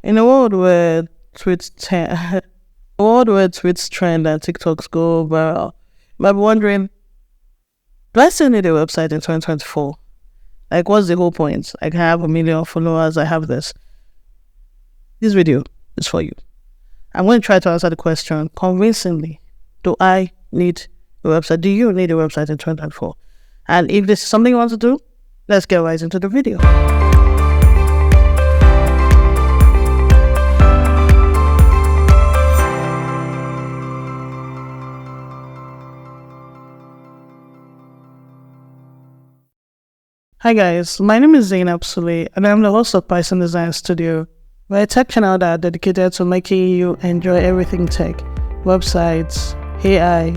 In a world where tweets a world where tweets trend and TikToks go viral, you might be wondering, do I still need a website in 2024? Like, what's the whole point? Like, I have 1 million followers, I have this. This video is for you. I'm going to try to answer the question convincingly. Do I need a website? Do you need a website in 2024? And if this is something you want to do, let's get right into the video. Hi guys, my name is Zainab Sule and I'm the host of Python Design Studio. We're a tech channel that are dedicated to making you enjoy everything tech, websites, AI,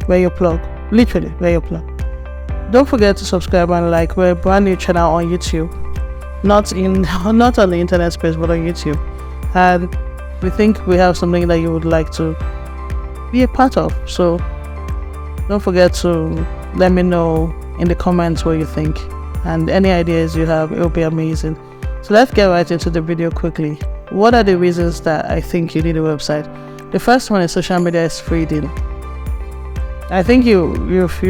where you plug, literally where you plug. Don't forget to subscribe and like. We're a brand new channel on YouTube, not on the internet space but on YouTube, and we think we have something that you would like to be a part of. So don't forget to let me know in the comments what you think. And any ideas you have, it will be amazing. So let's get right into the video quickly. What are the reasons that I think you need a website? The first one is social media is feeding. I think you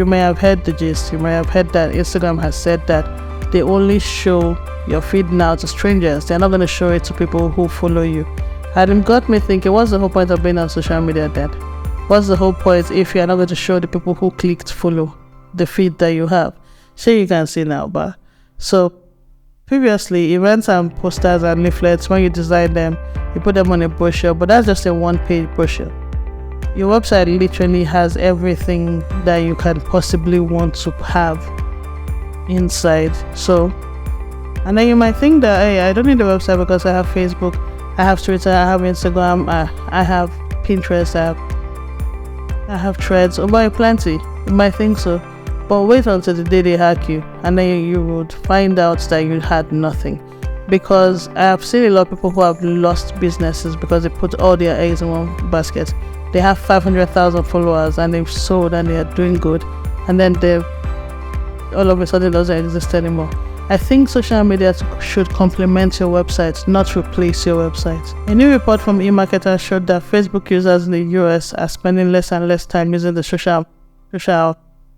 may have heard the gist. You may have heard that Instagram has said that they only show your feed now to strangers. They're not going to show it to people who follow you. And it got me thinking, what's the whole point of being on social media then? What's the whole point if you're not going to show the people who clicked follow the feed that you have? Sure, you can see now, but so previously events and posters and leaflets, when you design them, you put them on a brochure, but that's just a one-page brochure. Your website literally has everything that you can possibly want to have inside. So, and then you might think that, hey, I don't need a website because I have Facebook, I have Twitter, I have Instagram, I have Pinterest, I have Threads, oh boy, plenty. You might think so. But wait until the day they hack you, and then you would find out that you had nothing. Because I have seen a lot of people who have lost businesses because they put all their eggs in one basket. They have 500,000 followers and they've sold and they are doing good, and then they all of a sudden doesn't exist anymore. I think social media should complement your website, not replace your website. A new report from eMarketer showed that Facebook users in the US are spending less and less time using the social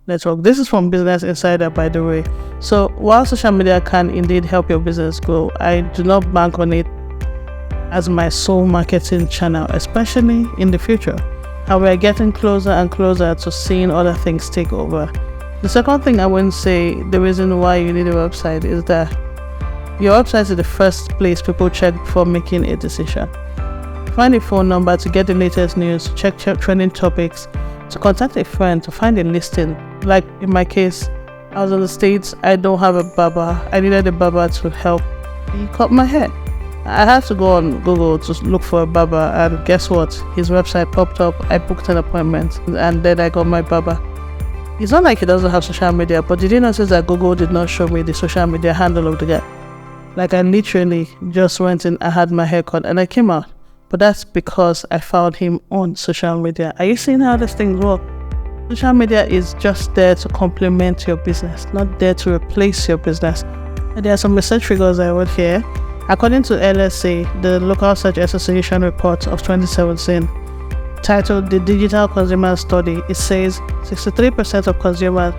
network. This is from Business Insider, by the way. So while social media can indeed help your business grow, I do not bank on it as my sole marketing channel, especially in the future. And we're getting closer and closer to seeing other things take over. The second thing I wouldn't say the reason why you need a website is that your website is the first place people check before making a decision. Find a phone number to get the latest news, check trending topics, to contact a friend to find a listing. Like in my case, I was in the States, I don't have a barber. I needed a barber to help me cut my hair. I had to go on Google to look for a barber, and guess what? His website popped up. I booked an appointment and then I got my barber. It's not like he doesn't have social media, but did you notice that Google did not show me the social media handle of the guy? Like, I literally just went in, I had my hair cut and I came out. But that's because I found him on social media. Are you seeing how this thing works? Social media is just there to complement your business, not there to replace your business. And there are some research figures I wrote here. According to LSA, the Local Search Association report of 2017, titled The Digital Consumer Study, it says 63% of consumers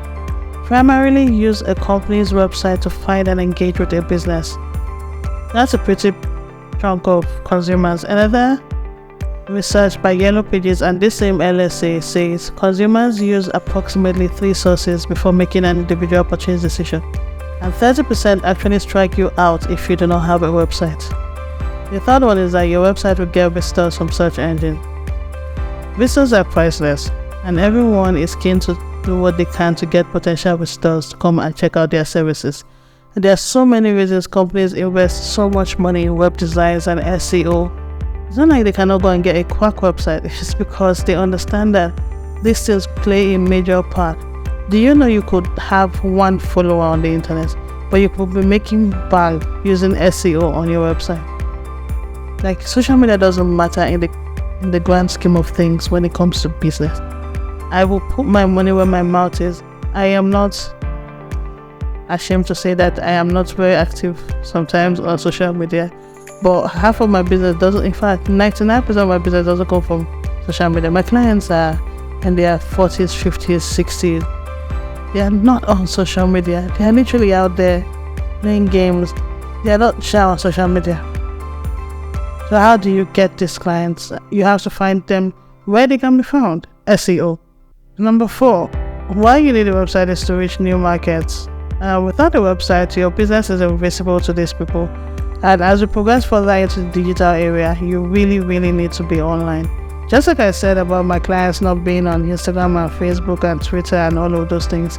primarily use a company's website to find and engage with their business. That's a pretty chunk of consumers. Another research by Yellow Pages and this same LSA says consumers use approximately 3 sources before making an individual purchase decision, and 30% actually strike you out if you do not have a website. The third one is that your website will get visitors from search engine. Visitors are priceless, and everyone is keen to do what they can to get potential visitors to come and check out their services. And there are so many reasons companies invest so much money in web designs and SEO. It's not like they cannot go and get a quack website. It's just because they understand that these things play a major part. Do you know you could have 1 follower on the internet, but you could be making bank using SEO on your website? Like, social media doesn't matter in the grand scheme of things when it comes to business. I will put my money where my mouth is. I am not ashamed to say that I am not very active sometimes on social media. But half of my business doesn't, in fact, 99% of my business doesn't come from social media. My clients are in their 40s, 50s, 60s. They are not on social media. They are literally out there playing games. They are not shy on social media. So how do you get these clients? You have to find them where they can be found. SEO. Number 4, why you need a website is to reach new markets. Without a website, your business is invisible to these people. And as we progress further into the digital area, you really, really need to be online. Just like I said about my clients not being on Instagram and Facebook and Twitter and all of those things,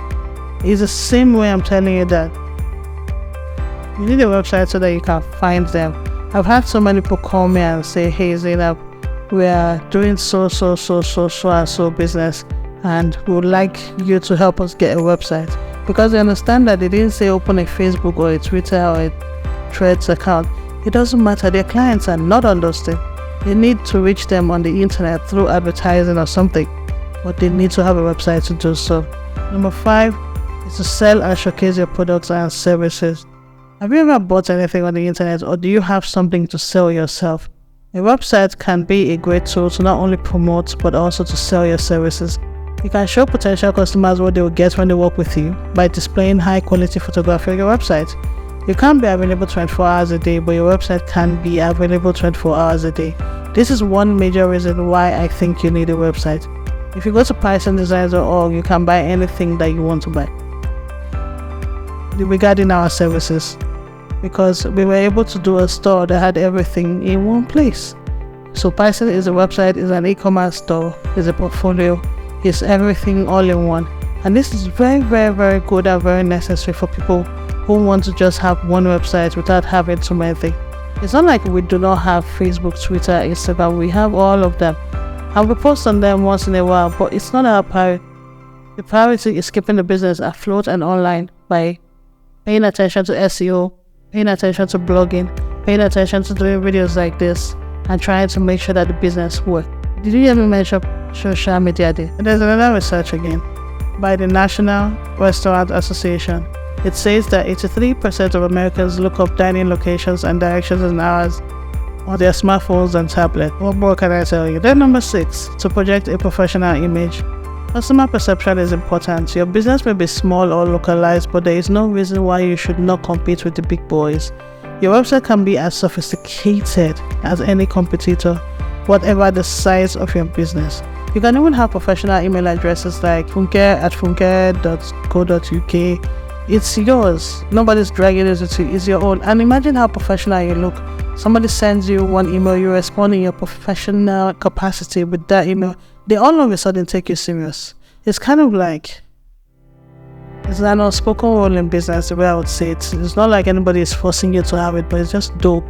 it's the same way I'm telling you that you need a website so that you can find them. I've had so many people call me and say, hey Zainab, we are doing so and so business, and we would like you to help us get a website. Because they understand that they didn't say open a Facebook or a Twitter or a Threads account. It doesn't matter. Their clients are not on those things. They need to reach them on the internet through advertising or something, but they need to have a website to do so. Number 5 is to sell and showcase your products and services. Have you ever bought anything on the internet, or do you have something to sell yourself? A website can be a great tool to not only promote but also to sell your services. You can show potential customers what they will get when they work with you by displaying high quality photography on your website. You can't be available 24 hours a day, but your website can be available 24 hours a day. This is one major reason why I think you need a website. If you go to PishonDesigns.org, you can buy anything that you want to buy regarding our services, because we were able to do a store that had everything in one place. So Pishon is a website, is an e-commerce store, is a portfolio, is everything all in one. And this is very, very, very good and very necessary for people who want to just have one website without having too many things. It's not like we do not have Facebook, Twitter, Instagram. We have all of them, and we post on them once in a while, but it's not our priority. The priority is keeping the business afloat and online by paying attention to SEO, paying attention to blogging, paying attention to doing videos like this, and trying to make sure that the business works. Did you ever mention social media day? There's another research again by the National Restaurant Association. It says that 83% of Americans look up dining locations and directions and hours on their smartphones and tablets. What more can I tell you? Then number 6, to project a professional image. Customer perception is important. Your business may be small or localized, but there is no reason why you should not compete with the big boys. Your website can be as sophisticated as any competitor, whatever the size of your business. You can even have professional email addresses like funke@funke.co.uk. It's yours. Nobody's dragging it to you. It's your own. And imagine how professional you look. Somebody sends you one email, you respond in your professional capacity with that email. They all of a sudden take you serious. It's kind of like, it's an unspoken rule in business, the way I would say it. It's not like anybody is forcing you to have it, but it's just dope.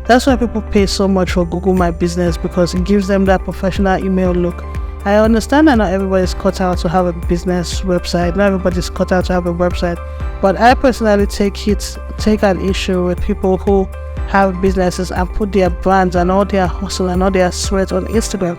That's why people pay so much for Google My Business, because it gives them that professional email look. I understand that not everybody's cut out to have a business website. Not everybody's cut out to have a website. But I personally take an issue with people who have businesses and put their brands and all their hustle and all their sweat on Instagram.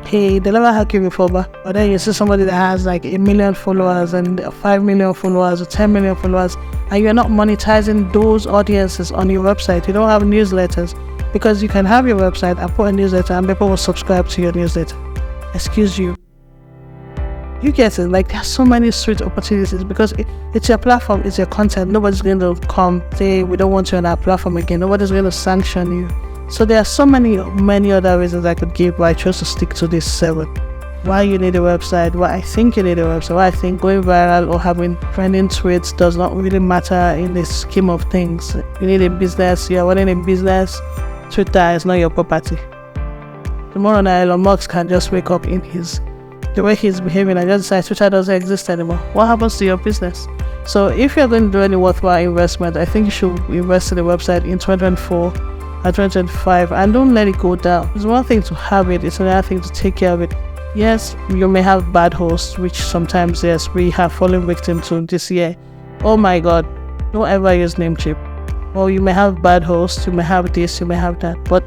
Hey, they never hack you before, but then you see somebody that has like 1 million followers and 5 million followers or 10 million followers, and you're not monetizing those audiences on your website. You don't have newsletters, because you can have your website and put a newsletter and people will subscribe to your newsletter. Excuse you. You get it? Like, there's so many sweet opportunities because it's your platform, it's your content. Nobody's going to come say, we don't want you on our platform again. Nobody's going to sanction you. So there are so many other reasons I could give why I chose to stick to this 7. Why you need a website, why I think you need a website, why I think going viral or having trending tweets does not really matter in the scheme of things. You need a business, you're running a business, Twitter is not your property. Tomorrow night, Elon Musk can just wake up in the way he's behaving and just decide Twitter doesn't exist anymore. What happens to your business? So if you're going to do any worthwhile investment, I think you should invest in the website in 2024 and 2025, and don't let it go down. It's one thing to have it, it's another thing to take care of it. Yes, you may have bad hosts, which sometimes, yes, we have fallen victim to this year. Oh my God, don't ever use Namecheap. Or you may have bad hosts, you may have this, you may have that, but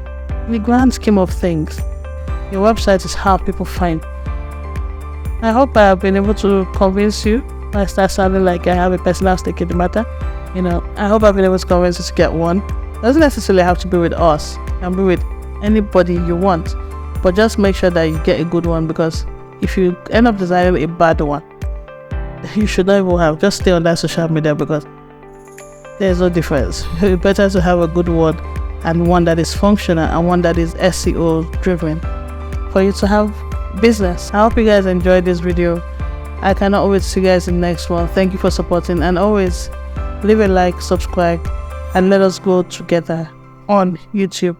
in the grand scheme of things, your website is how people find. I hope I have been able to convince you. I start sounding like I have a personal stake in the matter. I hope I've been able to convince you to get one. Doesn't necessarily have to be with us. It can be with anybody you want. But just make sure that you get a good one, because if you end up designing a bad one, you should not even have. Just stay on that social media, because there's no difference. It's better to have a good one and one that is functional and one that is SEO driven for you to have business. I hope you guys enjoyed this video. I cannot wait to see you guys in the next one. Thank you for supporting, and always leave a like, subscribe, and let us grow together on YouTube.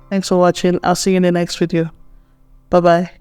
Thanks for watching. I'll see you in the next video. Bye bye.